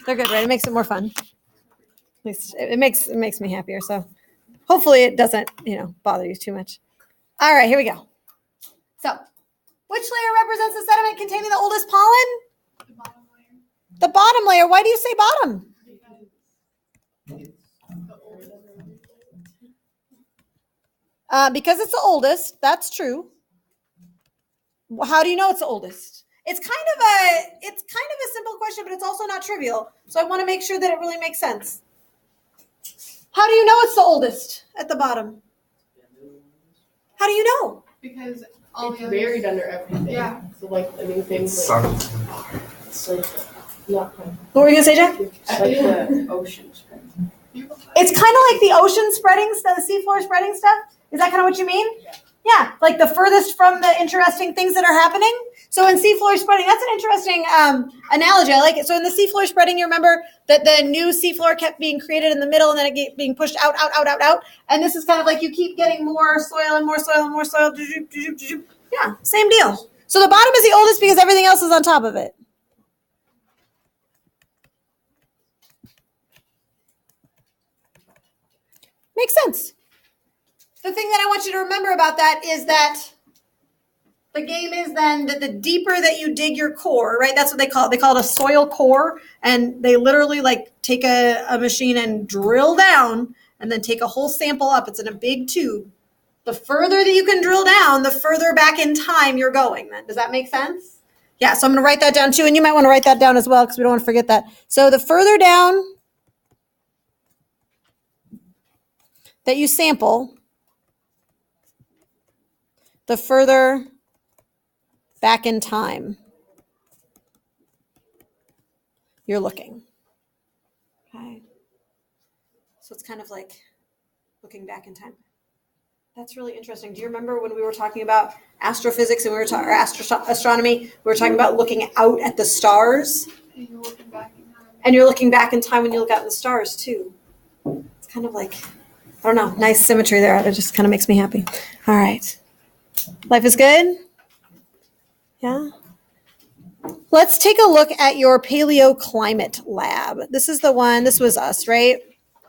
They're good, right? It makes it more fun. At least it makes me happier. So hopefully it doesn't, bother you too much. All right, here we go. So, which layer represents the sediment containing the oldest pollen? The bottom layer. The bottom layer. Why do you say bottom? Because it's the oldest. That's true. How do you know it's the oldest? It's kind of a simple question, but it's also not trivial. So I want to make sure that it really makes sense. How do you know it's the oldest at the bottom? How do you know? Because It's buried under everything. Yeah. So things like not What were you gonna say, Jack? like the ocean spread. It's kind of like the ocean spreading stuff, the seafloor spreading stuff. Is that kind of what you mean? Yeah, like the furthest from the interesting things that are happening. So in seafloor spreading, that's an interesting analogy. I like it. So in the seafloor spreading, you remember that the new seafloor kept being created in the middle and then it being pushed out. And this is kind of like you keep getting more soil and more soil and more soil. Yeah, same deal. So the bottom is the oldest because everything else is on top of it. Makes sense. The thing that I want you to remember about that is that the game is then that the deeper that you dig your core, right? That's what they call it. They call it a soil core. And they literally take a machine and drill down and then take a whole sample up. It's in a big tube. The further that you can drill down, the further back in time you're going. Does that make sense? Yeah, so I'm going to write that down too. And you might want to write that down as well because we don't want to forget that. So the further down that you sample, the further back in time you're looking. Okay. So it's kind of like looking back in time. That's really interesting. Do you remember when we were talking about astrophysics and we were talking astronomy? We were talking about looking out at the stars. And you're looking back in time. And you're looking back in time when you look out at the stars too. It's kind of like, I don't know, nice symmetry there. It just kind of makes me happy. All right. Life is good? Yeah? Let's take a look at your Paleoclimate Lab. This is the one, this was us, right?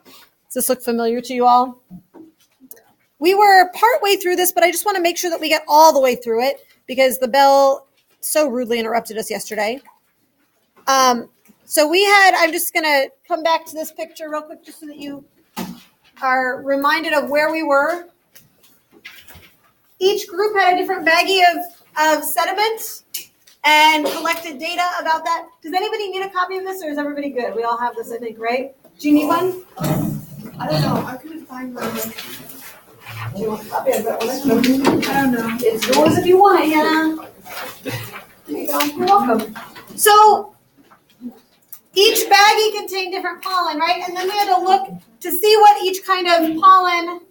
Does this look familiar to you all? We were partway through this, but I just want to make sure that we get all the way through it because the bell so rudely interrupted us yesterday. So I'm just going to come back to this picture real quick just so that you are reminded of where we were. Each group had a different baggie of sediment and collected data about that. Does anybody need a copy of this or is everybody good? We all have this, I think, right? Do you need one? I don't know. I couldn't find one. Do you want a copy of that one? I don't know. It's yours if you want it, Hannah. There you go. You're welcome. So each baggie contained different pollen, right? And then we had to look to see what each kind of pollen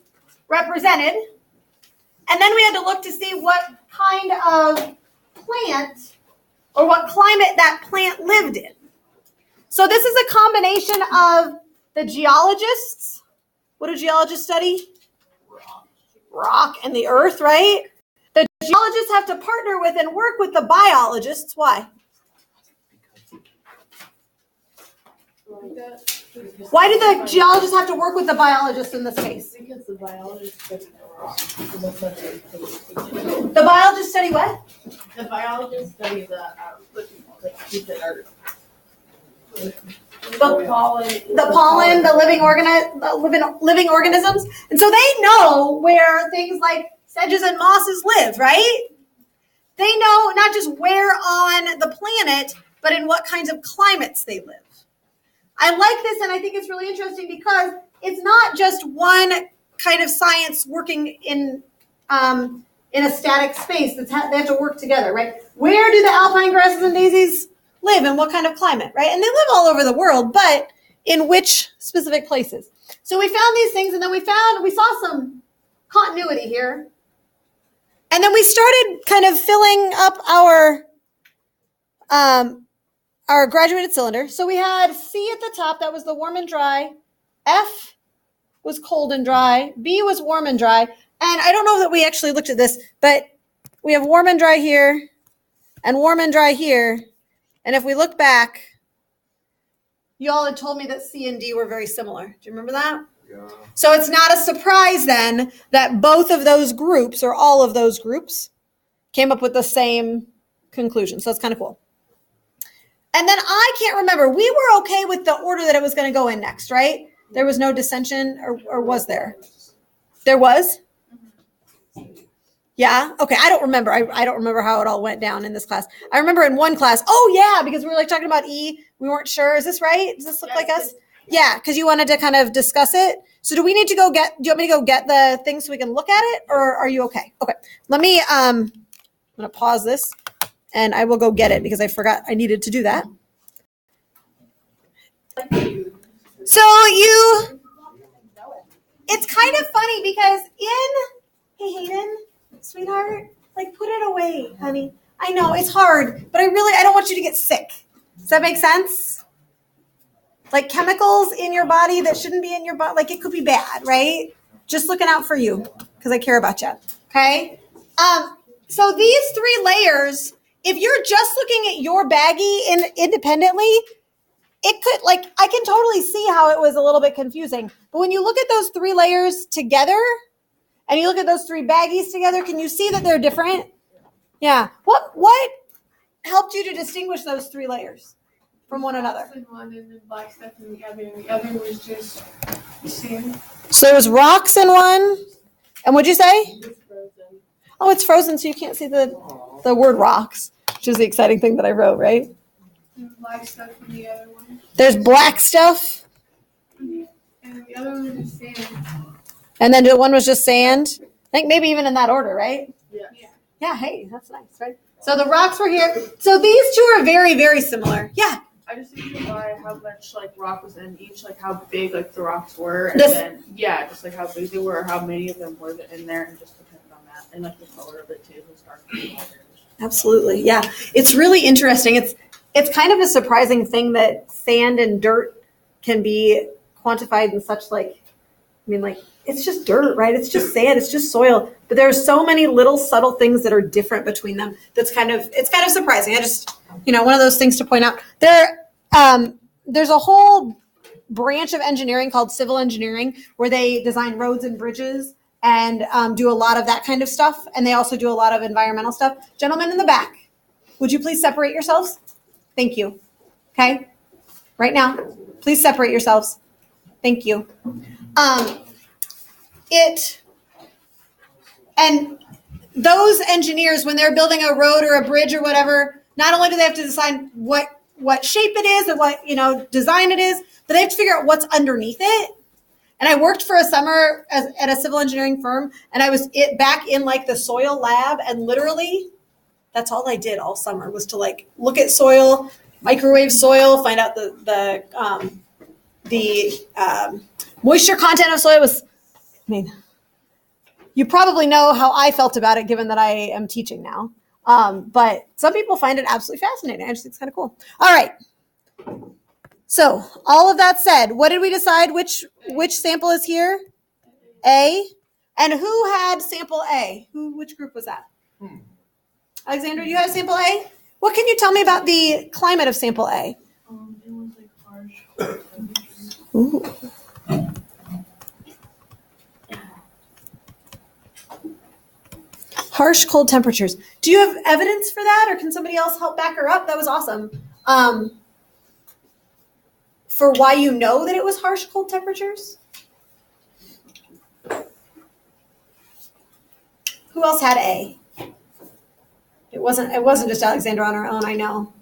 represented. And then we had to look to see what kind of plant or what climate that plant lived in. So this is a combination of the geologists. What do geologists study? Rock and the earth, right? The geologists have to partner with and work with the biologists. Why? Why do the geologists have to work with the biologists in this case? Because the biologists study the rock. The biologists study what? The biologists study the pollen, the living organisms. And so they know where things like sedges and mosses live, right? They know not just where on the planet, but in what kinds of climates they live. I like this, and I think it's really interesting because it's not just one kind of science working in a static space. They have to work together, right? Where do the alpine grasses and daisies live in what kind of climate, right? And they live all over the world, but in which specific places? So we found these things, and then we saw some continuity here. And then we started kind of filling up our graduated cylinder. So we had C at the top, that was the warm and dry. F was cold and dry. B was warm and dry. And I don't know that we actually looked at this, but we have warm and dry here and warm and dry here. And if we look back, you all had told me that C and D were very similar. Do you remember that? Yeah. So it's not a surprise then that both of those groups or all of those groups came up with the same conclusion. So that's kind of cool. And then I can't remember. We were okay with the order that it was going to go in next, right? There was no dissension, or was there? There was? Yeah? Okay, I don't remember. I don't remember how it all went down in this class. I remember in one class, oh yeah, because we were like talking about E. We weren't sure. Is this right? Does this look like us? Yeah, because you wanted to kind of discuss it. So do we need to do you want me to go get the thing so we can look at it, or are you okay? Okay, let me, I'm going to pause this and I will go get it because I forgot I needed to do that. So it's kind of funny because hey Hayden, sweetheart, like put it away, honey. I know it's hard, but I don't want you to get sick. Does that make sense? Like chemicals in your body that shouldn't be in your body, like it could be bad, right? Just looking out for you because I care about you. Okay. So these 3 layers, if you're just looking at your baggie independently, it could, like, I can totally see how it was a little bit confusing. But when you look at those 3 layers together and you look at those 3 baggies together, can you see that they're different? Yeah. What helped you to distinguish those 3 layers from one another? One and then black stuff in the other, and the other was just sand. So there was rocks in one. And what'd you say? Oh, it's frozen, so you can't see the word rocks, which is the exciting thing that I wrote, right? And black stuff in the other one. There's black stuff. And the other one was just sand. And then the one was just sand. I think maybe even in that order, right? Yeah. Yeah, hey, that's nice, right? So the rocks were here. So these 2 are very, very similar. Yeah. I just think by how much like rock was in each, like how big like the rocks were, and This- then just like how big they were, how many of them were in there, and just depended on that, and like the color of it too was dark. Absolutely. Yeah. It's really interesting. It's kind of a surprising thing that sand and dirt can be quantified in such it's just dirt, right? It's just sand, it's just soil. But there's so many little subtle things that are different between them. It's kind of surprising. I just, one of those things to point out. There's a whole branch of engineering called civil engineering where they design roads and bridges and do a lot of that kind of stuff. And they also do a lot of environmental stuff. Gentlemen in the back, would you please separate yourselves? Thank you. Okay. Right now, please separate yourselves. Thank you. And those engineers, when they're building a road or a bridge or whatever, not only do they have to decide what shape it is and what, design it is, but they have to figure out what's underneath it. And I worked for a summer at a civil engineering firm, and I was back in like the soil lab, and literally that's all I did all summer was to like look at soil, microwave soil, find out the moisture content of soil was, you probably know how I felt about it given that I am teaching now. But some people find it absolutely fascinating. I just think it's kind of cool. All right. So all of that said, what did we decide? Which sample is here? A. And who had sample A? Which group was that? Alexandra, you had sample A? What can you tell me about the climate of sample A? It was like harsh. Ooh. Harsh, cold temperatures. Do you have evidence for that, or can somebody else help back her up? That was awesome. For why you know that it was harsh, cold temperatures? Who else had A? It wasn't just Alexandra on her own, I know.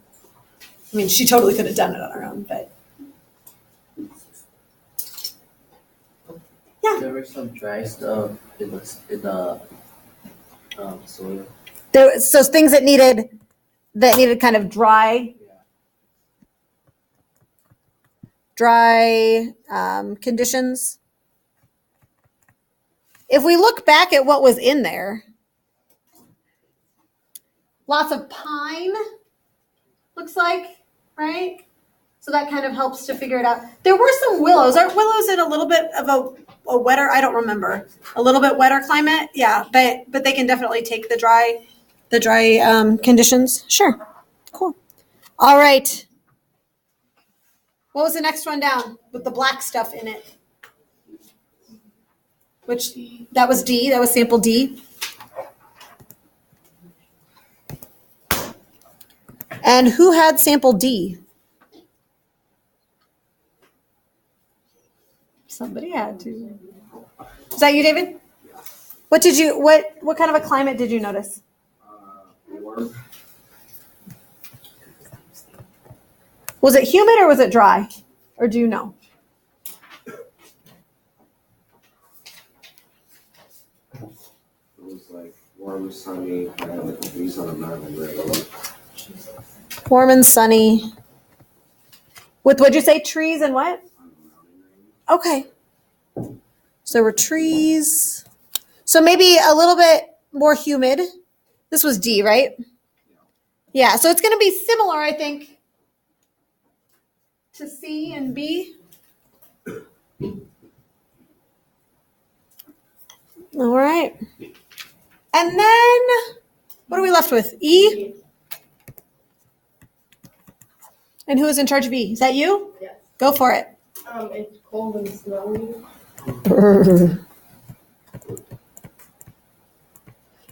I mean, she totally could have done it on her own, but yeah. There was some dry stuff in the soil. So things that needed kind of dry conditions. If we look back at what was in there, lots of pine, looks like, right? So that kind of helps to figure it out. There were some willows. Aren't willows in a little bit of a wetter, I don't remember, a little bit wetter climate? Yeah, but they can definitely take the dry conditions. Sure, cool. All right. What was the next one down with the black stuff in it? Which, that was D, that was sample D. And who had sample D? Somebody had to. Is that you, David? What kind of a climate did you notice? Warm. Was it humid or was it dry? Or do you know? It was like warm, sunny, kind of like a breeze on a mountain, right? Warm and sunny. With, what'd you say, trees and what? Okay. So there were trees. So maybe a little bit more humid. This was D, right? Yeah, so it's going to be similar, I think, to C and B. All right. And then, what are we left with? E? And who is in charge of E? Is that you? Yes. Go for it. It's cold and snowy.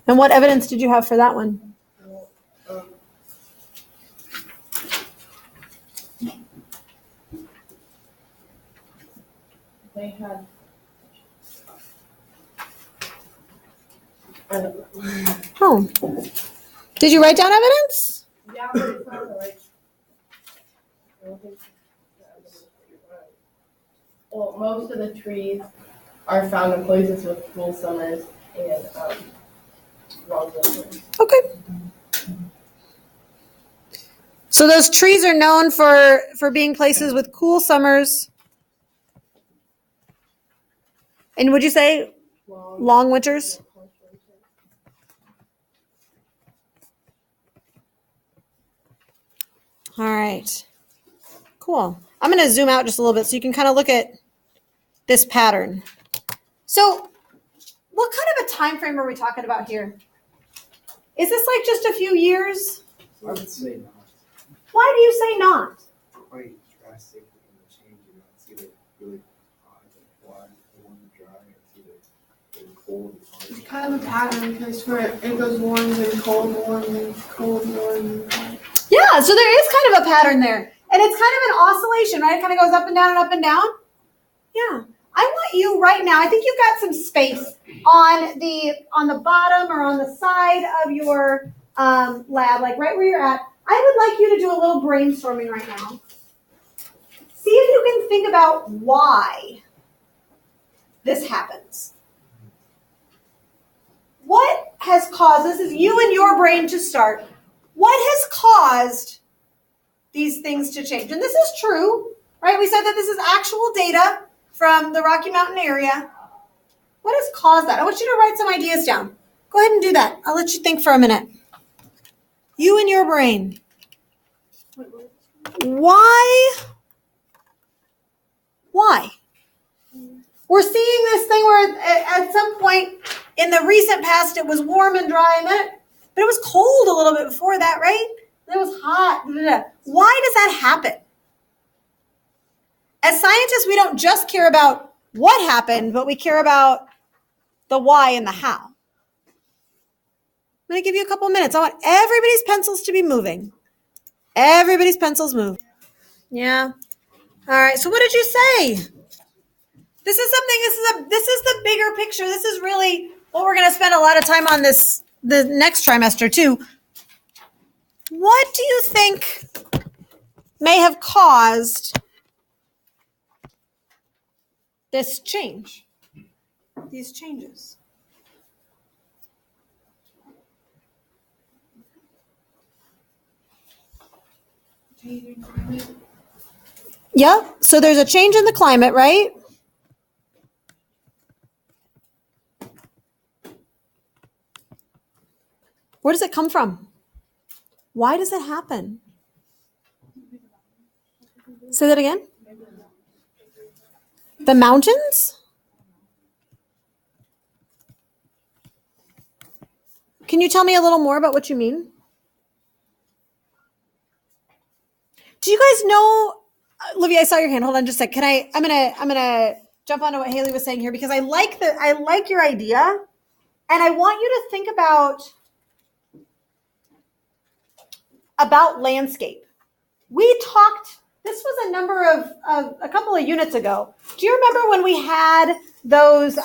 And what evidence did you have for that one? They had. I don't know. Oh. Did you write down evidence? Yeah, but it's not like. I don't think. Well, most of the trees are found in places with cool summers and long winters. Okay. So those trees are known for being places with cool summers. And would you say long winters? All right. Cool. I'm going to zoom out just a little bit so you can kind of look at this pattern. So what kind of a time frame are we talking about here? Is this like just a few years? I would say not. Why do you say not? Quite drastic in the change. You know, it's either really hot and warm, warm and dry, or it's either really cold and hot. It's kind of a pattern because for it goes warm and cold, warm and cold, warm and cold. Yeah, so there is kind of a pattern there. And it's kind of an oscillation, right? It kind of goes up and down and up and down. Yeah. I want you right now, I think you've got some space on the bottom or on the side of your lab, like right where you're at. I would like you to do a little brainstorming right now. See if you can think about why this happens. What has caused, this is you and your brain to start, what has caused these things to change? And this is true, right? We said that this is actual data from the Rocky Mountain area. What has caused that? I want you to write some ideas down. Go ahead and do that. I'll let you think for a minute. You and your brain. Why? We're seeing this thing where at some point in the recent past it was warm and dry, but it was cold a little bit before that, right? It was hot. Why does that happen? As scientists, we don't just care about what happened, but we care about the why and the how. I'm going to give you a couple minutes. I want everybody's pencils to be moving. Everybody's pencils move. Yeah. All right. So what did you say? This is the bigger picture. This is really what we're going to spend a lot of time on the next trimester too. What do you think may have caused this change? These changes. Changing climate. Yeah, so there's a change in the climate, right? Where does it come from? Why does it happen? Say that again. The mountains? Can you tell me a little more about what you mean? Do you guys know Olivia, I saw your hand. Hold on just a sec. I'm gonna jump onto what Haley was saying here because I like your idea, and I want you to think about landscape. We talked, this was a couple of units ago. Do you remember when we had those,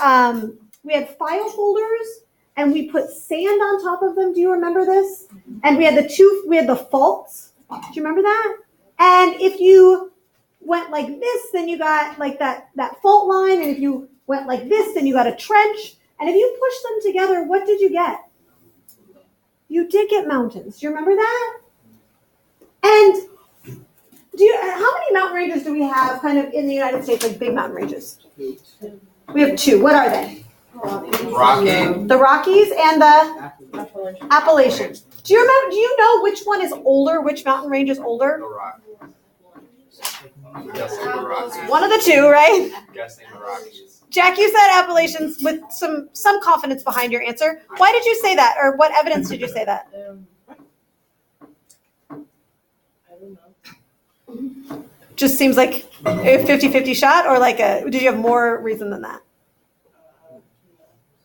we had file folders and we put sand on top of them? Do you remember this? And we had the faults. Do you remember that? And if you went like this, then you got like that fault line. And if you went like this, then you got a trench. And if you pushed them together, what did you get? You did get mountains. Do you remember that? And how many mountain ranges do we have kind of in the United States, like big mountain ranges? We have 2. What are they? Rocky. The Rockies and the Appalachians. Do you know which one is older? Which mountain range is older? The Rockies. Guessing the Rockies. One of the 2, right? Guessing the Rockies. Jack, you said Appalachians with some confidence behind your answer. Why did you say that? Or what evidence did you say that? I don't know. Just seems like a 50-50 shot, or did you have more reason than that?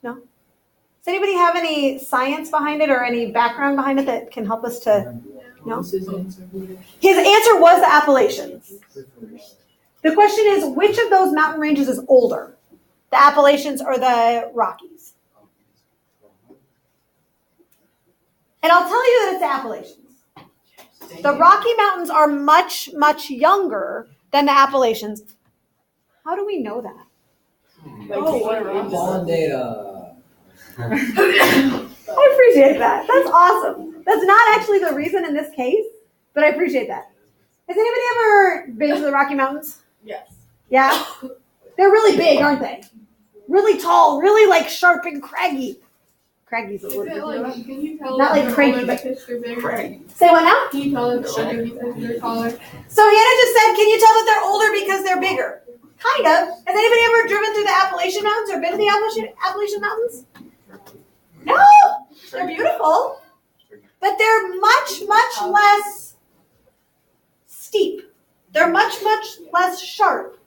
No? Does anybody have any science behind it or any background behind it that can help us to know? His answer was the Appalachians. The question is, which of those mountain ranges is older? The Appalachians or the Rockies? And I'll tell you that it's the Appalachians. The Rocky Mountains are much, much younger than the Appalachians. How do we know that? Pollen data. I appreciate that. That's awesome. That's not actually the reason in this case, but I appreciate that. Has anybody ever been to the Rocky Mountains? Yes. Yeah? They're really big, aren't they? Really tall, really sharp and craggy. Craggy's a word. Can you tell Not like they're cranky, older but because they're bigger? Say what now? Can you tell them they're older because they're taller? So Hannah just said, can you tell that they're older because they're bigger? Kind of. Has anybody ever driven through the Appalachian Mountains or been to the Appalachian Mountains? No. They're beautiful. But they're much, much less steep. They're much, much less sharp.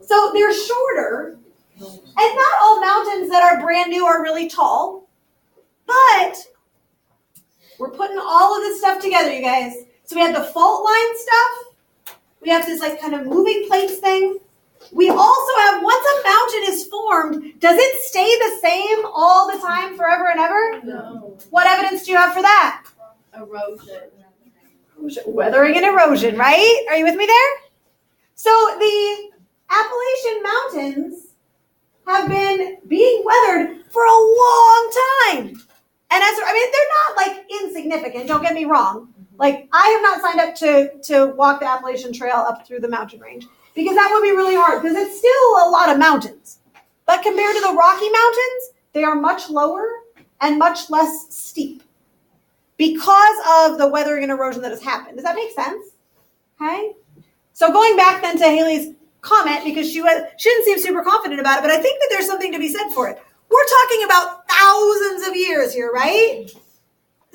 So they're shorter. And not all mountains that are brand new are really tall. But we're putting all of this stuff together, you guys. So we have the fault line stuff. We have this kind of moving plates thing. We also have, once a mountain is formed, does it stay the same all the time, forever and ever? No. What evidence do you have for that? Erosion. Weathering and erosion, right? Are you with me there? So the Appalachian Mountains have been being weathered for a long time. And they're not insignificant, don't get me wrong. I have not signed up to walk the Appalachian Trail up through the mountain range because that would be really hard because it's still a lot of mountains. But compared to the Rocky Mountains, they are much lower and much less steep because of the weathering and erosion that has happened. Does that make sense? Okay. So going back then to Haley's comment, because she didn't seem super confident about it, but I think that there's something to be said for it. We're talking about thousands of years here, right?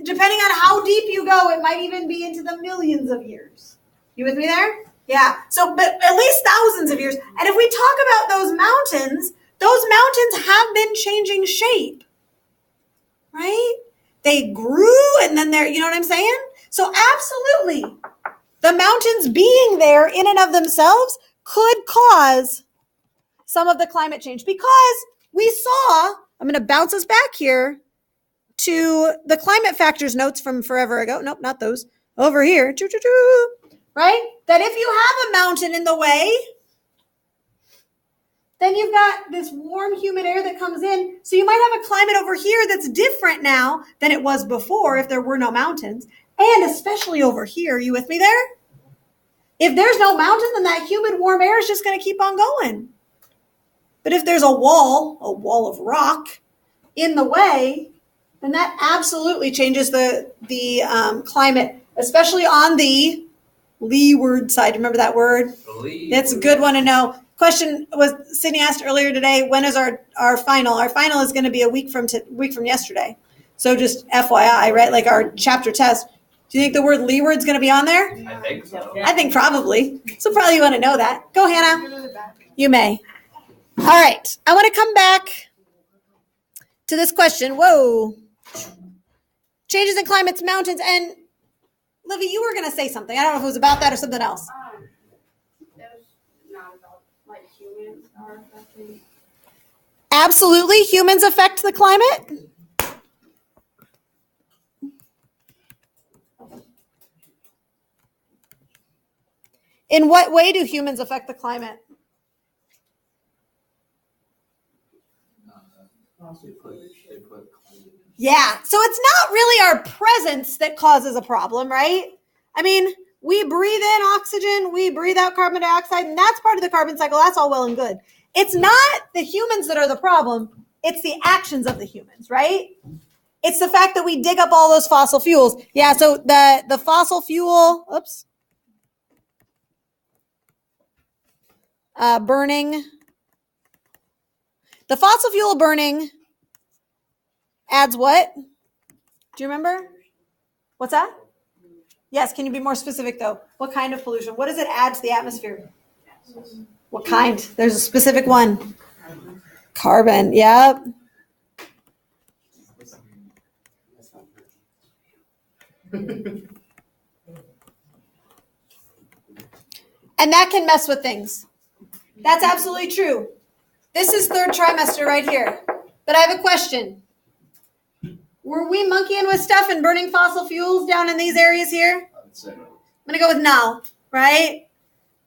Depending on how deep you go, it might even be into the millions of years. You with me there? Yeah. So, but at least thousands of years. And if we talk about those mountains have been changing shape, right? They grew and then you know what I'm saying? So absolutely, the mountains being there in and of themselves could cause some of the climate change because we saw, I'm going to bounce us back here to the climate factors notes from forever ago. Nope, not those. Over here. Right? That if you have a mountain in the way, then you've got this warm, humid air that comes in. So you might have a climate over here that's different now than it was before if there were no mountains. And especially over here. You with me there? If there's no mountain, then that humid, warm air is just going to keep on going. But if there's a wall of rock in the way, then that absolutely changes the climate, especially on the leeward side. Remember that word? That's a good one to know. Question was Sydney asked earlier today, when is our final? Our final is going to be a week from yesterday. So just FYI, right? Our chapter test. Do you think the word leeward's going to be on there? I think so. I think probably. So probably you want to know that. Go, Hannah. You may. All right. I want to come back to this question. Whoa. Changes in climates, mountains, and Livy, you were going to say something. I don't know if it was about that or something else. That was not about like humans are affecting. Absolutely. Humans affect the climate. In what way do humans affect the climate? They put climate. Yeah. So it's not really our presence that causes a problem, right? I mean, we breathe in oxygen, we breathe out carbon dioxide, and that's part of the carbon cycle. That's all well and good. It's not the humans that are the problem. It's the actions of the humans, right? It's the fact that we dig up all those fossil fuels. Yeah, so the fossil fuel, burning. The fossil fuel burning adds what? Do you remember? What's that? Yes, can you be more specific though? What kind of pollution? What does it add to the atmosphere? What kind? There's a specific one. Carbon, yep. And that can mess with things. That's absolutely true. This is third trimester right here. But I have a question. Were we monkeying with stuff and burning fossil fuels down in these areas here? I'm going to go with no, right?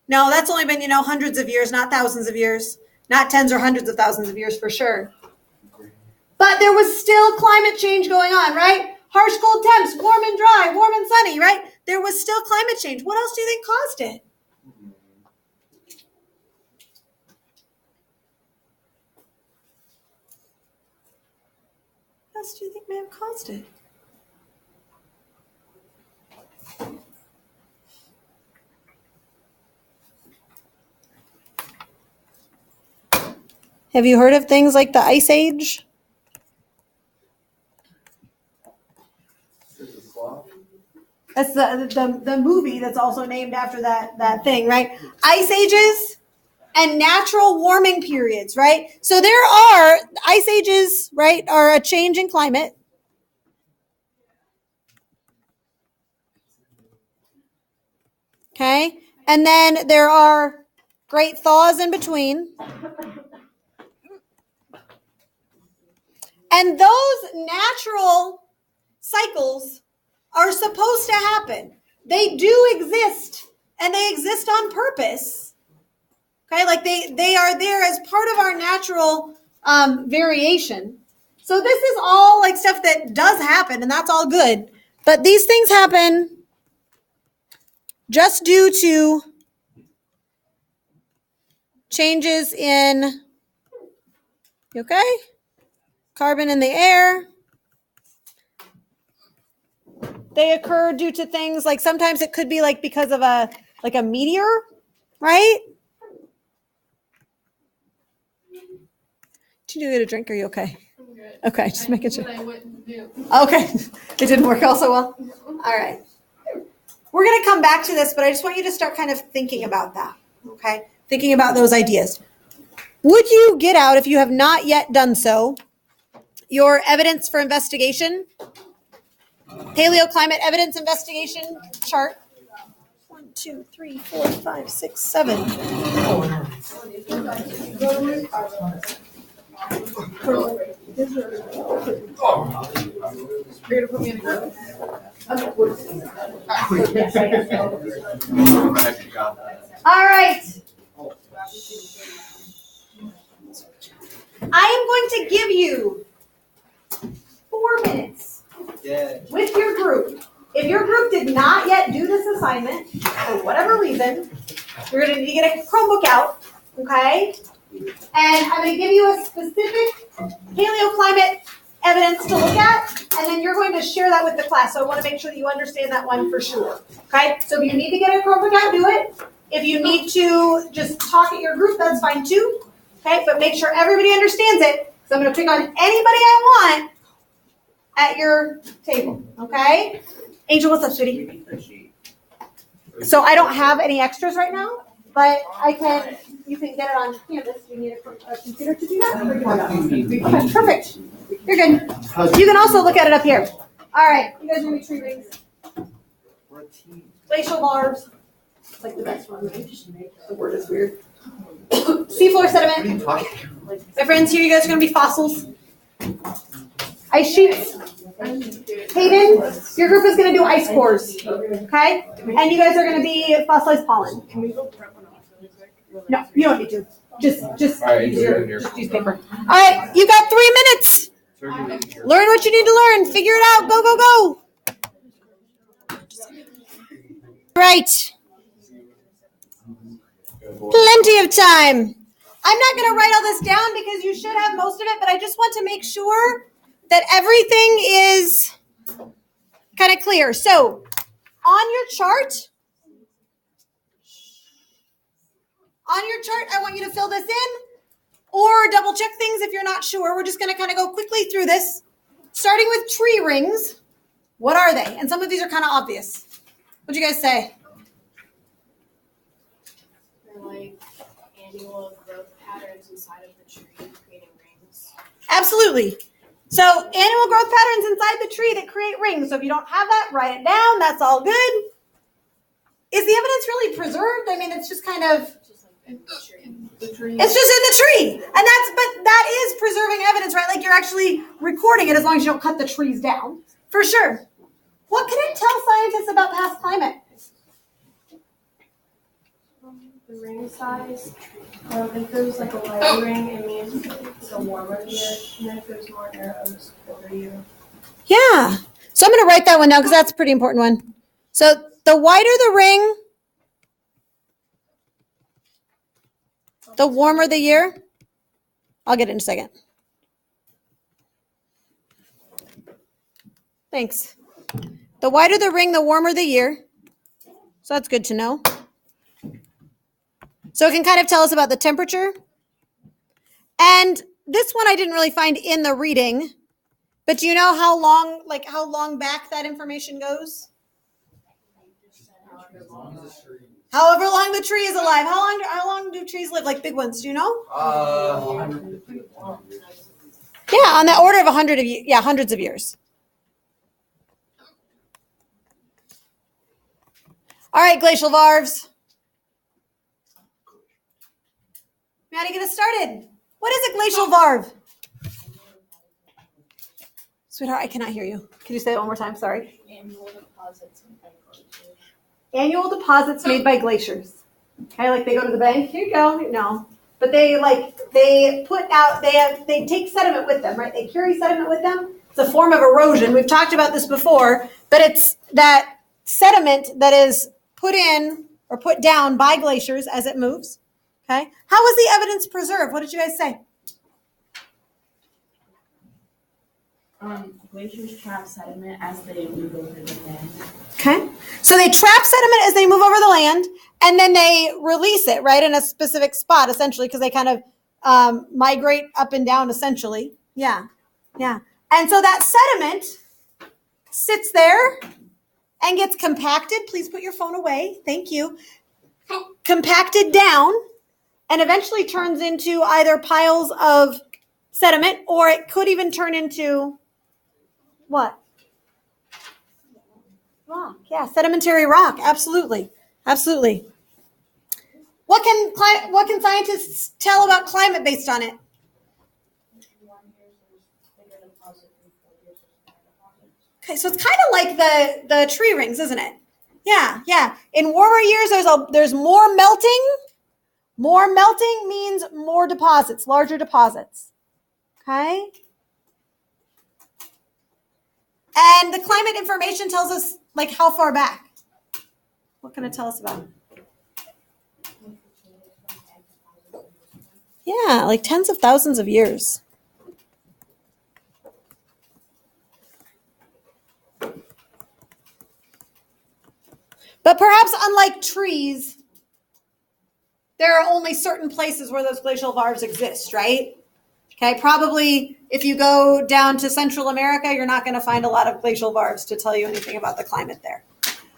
No, that's only been, hundreds of years, not thousands of years. Not tens or hundreds of thousands of years for sure. But there was still climate change going on, right? Harsh cold temps, warm and dry, warm and sunny, right? There was still climate change. What else do you think caused it? What else do you think may have caused it? Have you heard of things like the Ice Age? That's the movie that's also named after that thing, right? Ice ages and natural warming periods, right? So there are ice ages, right, are a change in climate. Okay? And then there are great thaws in between. And those natural cycles are supposed to happen. They do exist, and they exist on purpose. Okay, like they are there as part of our natural variation. So this is all like stuff that does happen, and that's all good. But these things happen just due to changes in, okay, carbon in the air. They occur due to things like sometimes it could be like because of a meteor, right? Did you get a drink? Are you okay? I'm good. Okay, just making sure. I wouldn't do. Okay, it didn't work out so well. All right. We're going to come back to this, but I just want you to start kind of thinking about that, okay? Thinking about those ideas. Would you get out, if you have not yet done so, your evidence for investigation? Paleoclimate evidence investigation chart. 1, 2, 3, 4, 5, 6, 7. You're gonna put me in a group? All right. I am going to give you 4 minutes with your group. If your group did not yet do this assignment, for whatever reason, you're going to need to get a Chromebook out, okay? And I'm going to give you a specific paleoclimate evidence to look at, and then you're going to share that with the class. So I want to make sure that you understand that one for sure, okay? So if you need to get a Chromebook out, do it. If you need to just talk at your group, that's fine too, okay? But make sure everybody understands it, because I'm going to pick on anybody I want at your table, okay? Angel, what's up, sweetie? So I don't have any extras right now, but you can get it on Canvas. Do you need a computer to do that? Or do you want to? Okay, perfect. You're good. You can also look at it up here. All right, you guys are going to be tree rings. Glacial bars. It's like the best one, right? The word is weird. Seafloor sediment. My friends, here you guys are going to be fossils. Ice sheets. Hayden, your group is going to do ice cores. Okay? And you guys are going to be fossilized pollen. Can we go prep one off really quick? No, you don't need to. Just use paper. All right, you got 3 minutes. Learn what you need to learn. Figure it out. Go, go, go. Right. Plenty of time. I'm not going to write all this down because you should have most of it, but I just want to make sure that everything is kind of clear. So on your chart, I want you to fill this in or double check things if you're not sure. We're just going to kind of go quickly through this, starting with tree rings. What are they? And some of these are kind of obvious. What'd you guys say? They're like annual growth patterns inside of the tree creating rings. Absolutely. So annual growth patterns inside the tree that create rings. So if you don't have that, write it down. That's all good. Is the evidence really preserved? I mean, it's just kind of, Just like in it's the tree. just in the tree. But that is preserving evidence, right? Like you're actually recording it as long as you don't cut the trees down. For sure. What can it tell scientists about past climate? The ring size. If there's like a lighter ring, it means it's a warmer year. And if there's more arrows, colder year. Yeah. So I'm going to write that one down because that's a pretty important one. So the wider the ring, the warmer the year. I'll get it in a second. Thanks. The wider the ring, the warmer the year. So that's good to know. So it can kind of tell us about the temperature. And this one I didn't really find in the reading, but do you know how long back that information goes? However long the tree is alive. How long do trees live? Like big ones, do you know? Yeah, on the order of hundreds of years. All right, glacial varves. Maddie, get us started. What is a glacial varve? Sweetheart, I cannot hear you. Can you say it one more time? Sorry. Annual deposits made by glaciers. Annual deposits made by glaciers. Okay, like they go to the bank. Here you go. No, but they take sediment with them, right? They carry sediment with them. It's a form of erosion. We've talked about this before, but it's that sediment that is put in or put down by glaciers as it moves. Okay. How was the evidence preserved? What did you guys say? Glaciers trap sediment as they move over the land. Okay. So they trap sediment as they move over the land, and then they release it, right, in a specific spot, essentially, because they kind of migrate up and down, essentially. Yeah. Yeah. And so that sediment sits there and gets compacted. Please put your phone away. Thank you. Compacted down and eventually turns into either piles of sediment, or it could even turn into what? Rock. Yeah, sedimentary rock. Absolutely. Absolutely. What can scientists tell about climate based on it? Okay, so it's kind of like the tree rings, isn't it? Yeah, yeah. In warmer years, there's more melting. More melting means more deposits, larger deposits. Okay? And the climate information tells us, like, how far back? What can it tell us about? Yeah, like tens of thousands of years. But perhaps unlike trees, there are only certain places where those glacial varves exist, right? Okay, probably if you go down to Central America, you're not going to find a lot of glacial varves to tell you anything about the climate there.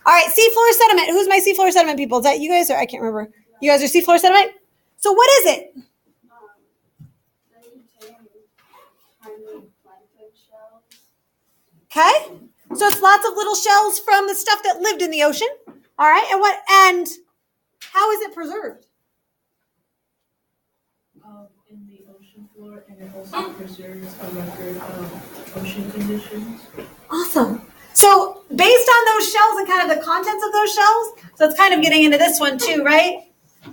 All right, seafloor sediment. Who's my seafloor sediment people? Is that you guys or I can't remember? You guys are seafloor sediment? So what is it? They contain tiny plankton shells. Okay, so it's lots of little shells from the stuff that lived in the ocean. All right, and how is it preserved? In the ocean floor, and it also preserves a record of ocean conditions. Awesome. So based on those shells and kind of the contents of those shells, so it's kind of getting into this one too, right?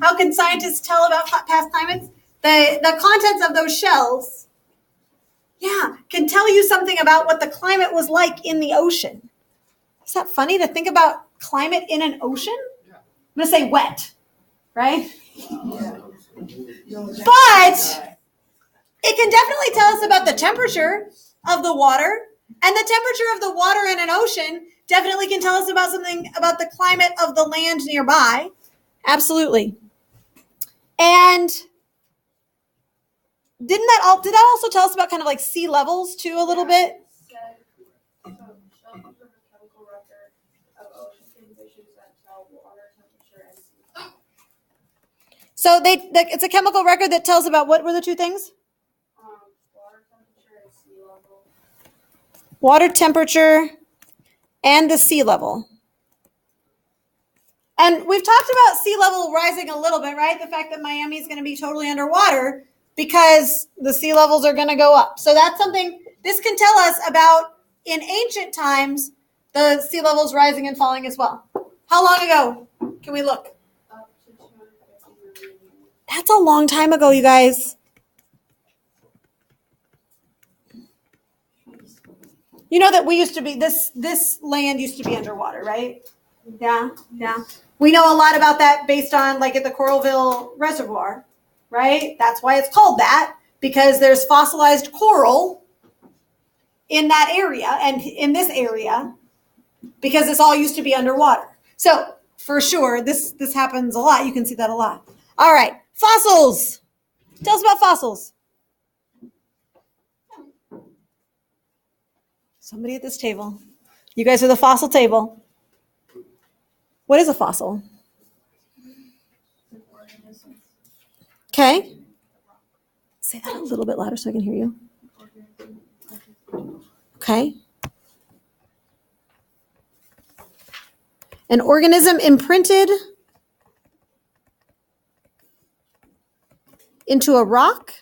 How can scientists tell about past climates? The contents of those shells, can tell you something about what the climate was like in the ocean. Is that funny to think about climate in an ocean? I'm going to say wet, right? But it can definitely tell us about the temperature of the water, and the temperature of the water in an ocean definitely can tell us about something about the climate of the land nearby. Absolutely. And did that also tell us about kind of like sea levels too a little bit? Shells preserve a chemical record of ocean conditions that tell water temperature and sea level. So it's a chemical record that tells about what were the two things? Water temperature and sea level. Water temperature and the sea level. And we've talked about sea level rising a little bit, right? The fact that Miami is going to be totally underwater because the sea levels are going to go up. So that's something this can tell us about in ancient times, the sea levels rising and falling as well. How long ago can we look? Up to 250 million years. That's a long time ago, you guys. You know that we used to be, this land used to be underwater, right? Yeah. We know a lot about that based on like at the Coralville Reservoir, right? That's why it's called that, because there's fossilized coral in that area and in this area because this all used to be underwater. So for sure, this happens a lot. You can see that a lot. All right, fossils. Tell us about fossils. Somebody at this table. You guys are the fossil table. What is a fossil? Okay. Say that a little bit louder so I can hear you. Okay. An organism imprinted into a rock.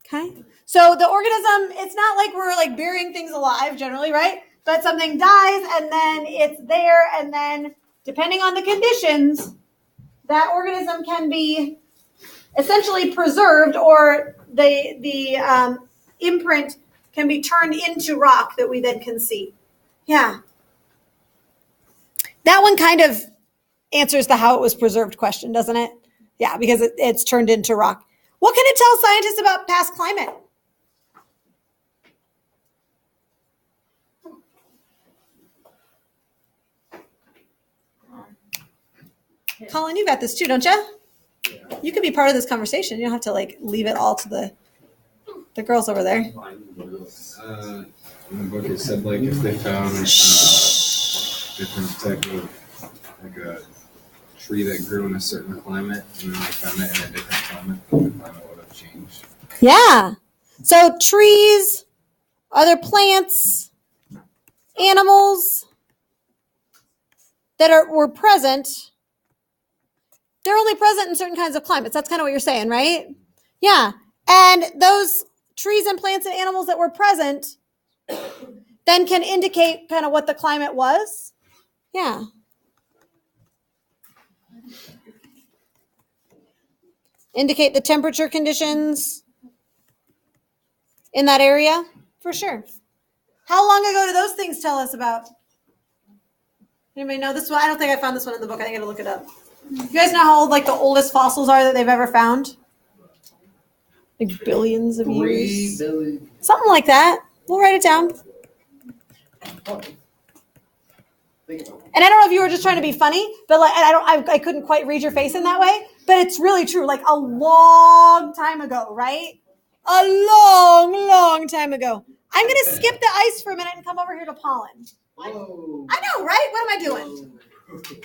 Okay. So the organism, it's not like we're like burying things alive generally, right? But something dies and then it's there, and then depending on the conditions, that organism can be essentially preserved, or the imprint can be turned into rock that we then can see. Yeah. That one kind of answers the how it was preserved question, doesn't it? Yeah, because it's turned into rock. What can it tell scientists about past climate? Colin, you got this too, don't you? You can be part of this conversation. You don't have to like leave it all to the girls over there. In the book, it said like if they found different type of like a tree that grew in a certain climate, and then they found it in a different climate, the climate would have changed. Yeah. So trees, other plants, animals that were present. They're only present in certain kinds of climates. That's kind of what you're saying, right? Yeah. And those trees and plants and animals that were present then can indicate kind of what the climate was. Yeah. Indicate the temperature conditions in that area, for sure. How long ago do those things tell us about? Anybody know this one? I don't think I found this one in the book. I gotta look it up. You guys know how old like the oldest fossils are that they've ever found? Like billions of years. 3 billion. Something like that. We'll write it down. And I don't know if you were just trying to be funny, but like I couldn't quite read your face in that way. But it's really true. Like a long time ago, right? a long, long time ago. I'm going to skip the ice for a minute and come over here to pollen. Whoa. I know, right? What am I doing?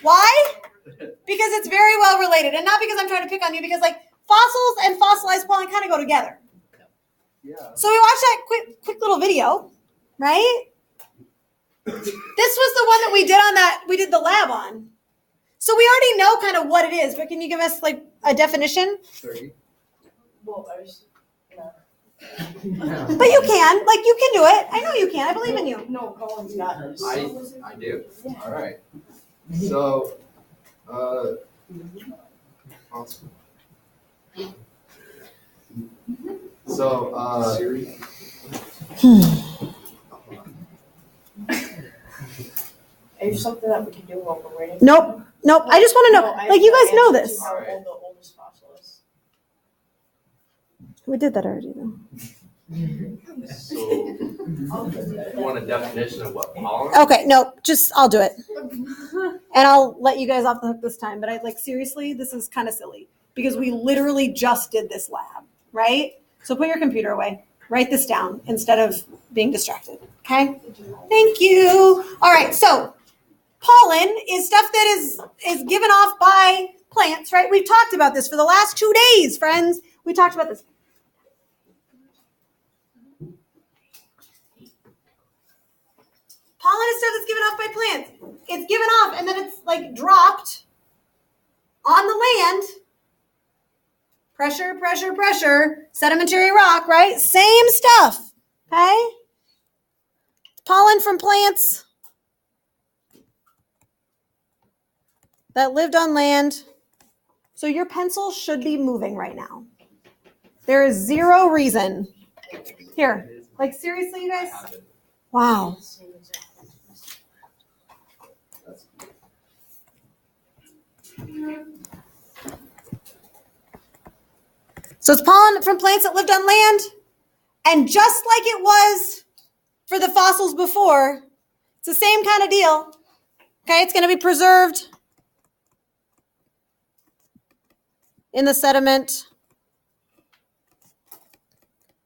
Why? Because it's very well related. And not because I'm trying to pick on you, because like fossils and fossilized pollen kind of go together. Yeah. So we watched that quick little video, right? This was the one that we did the lab on. So we already know kind of what it is, but can you give us like a definition? 30. Well, I was, no. But you can, like you can do it. I know you can. I believe in you. No, Colin's got it. I do. All right. So, awesome. So, Siri? Is something that we can do while we're waiting? Nope. I just want to know, like you guys know this. How old the oldest fossil is. We did that already though. So, you want a definition of what pollen? Okay, no, I'll do it. And I'll let you guys off the hook this time, but seriously, this is kind of silly because we literally just did this lab, right? So put your computer away, write this down instead of being distracted, okay? Thank you. All right, so pollen is stuff that is given off by plants, right? We've talked about this for the last 2 days, friends. We talked about this. Pollen is stuff that's given off by plants. It's given off and then it's like dropped on the land. Pressure, pressure, pressure. Sedimentary rock, right? Same stuff. Okay? Pollen from plants that lived on land. So your pencil should be moving right now. There is zero reason. Here, like seriously, you guys? Wow. So it's pollen from plants that lived on land. And just like it was for the fossils before, it's the same kind of deal. Okay, it's going to be preserved in the sediment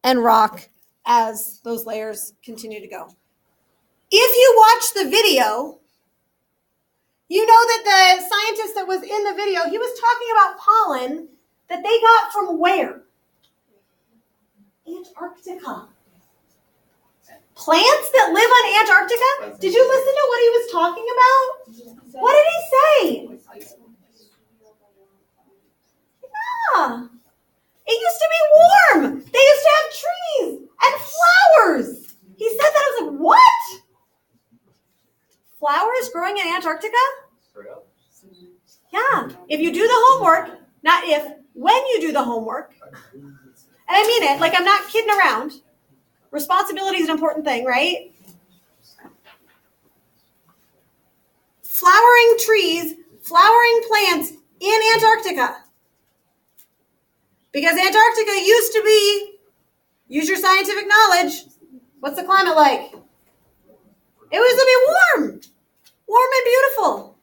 and rock as those layers continue to go. If you watch the video, you know that the scientist that was in the video, he was talking about pollen that they got from where? Antarctica. Plants that live on Antarctica? Did you listen to what he was talking about? What did he say? Yeah. It used to be warm. They used to have trees and flowers. He said that. I was like, what? Flowers growing in Antarctica? Yeah. If you do the homework, not if, when you do the homework, and I mean it, like I'm not kidding around. Responsibility is an important thing, right? Flowering trees, flowering plants in Antarctica. Because Antarctica used to be, use your scientific knowledge, what's the climate like? It was to be warm and beautiful.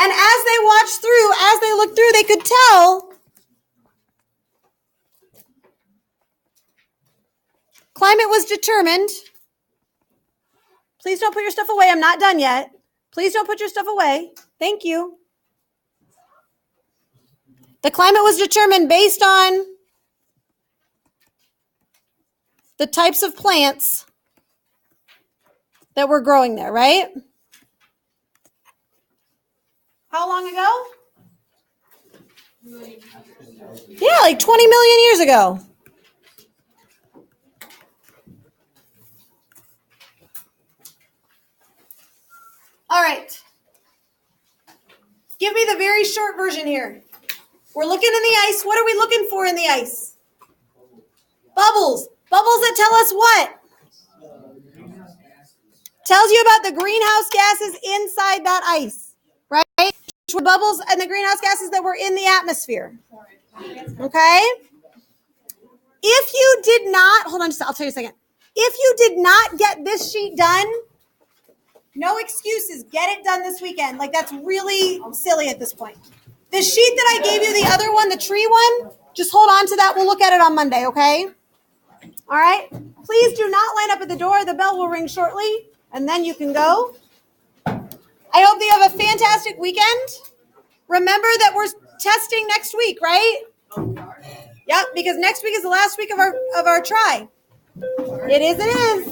And as they watched through, as they looked through, they could tell climate was determined. Please don't put your stuff away. I'm not done yet. Please don't put your stuff away. Thank you. The climate was determined based on the types of plants that were growing there, right? How long ago? Yeah, like 20 million years ago. All right. Give me the very short version here. We're looking in the ice. What are we looking for in the ice? Bubbles. Bubbles that tell us what? Tells you about the greenhouse gases inside that ice, right? Which were bubbles and the greenhouse gases that were in the atmosphere. Okay? If you did not, hold on, I'll tell you a second. If you did not get this sheet done, no excuses. Get it done this weekend. Like, that's really silly at this point. The sheet that I gave you, the other one, the tree one, just hold on to that. We'll look at it on Monday, okay? All right? Please do not line up at the door. The bell will ring shortly, and then you can go. I hope that you have a fantastic weekend. Remember that we're testing next week, right? Yep, because next week is the last week of our try. It is, it is.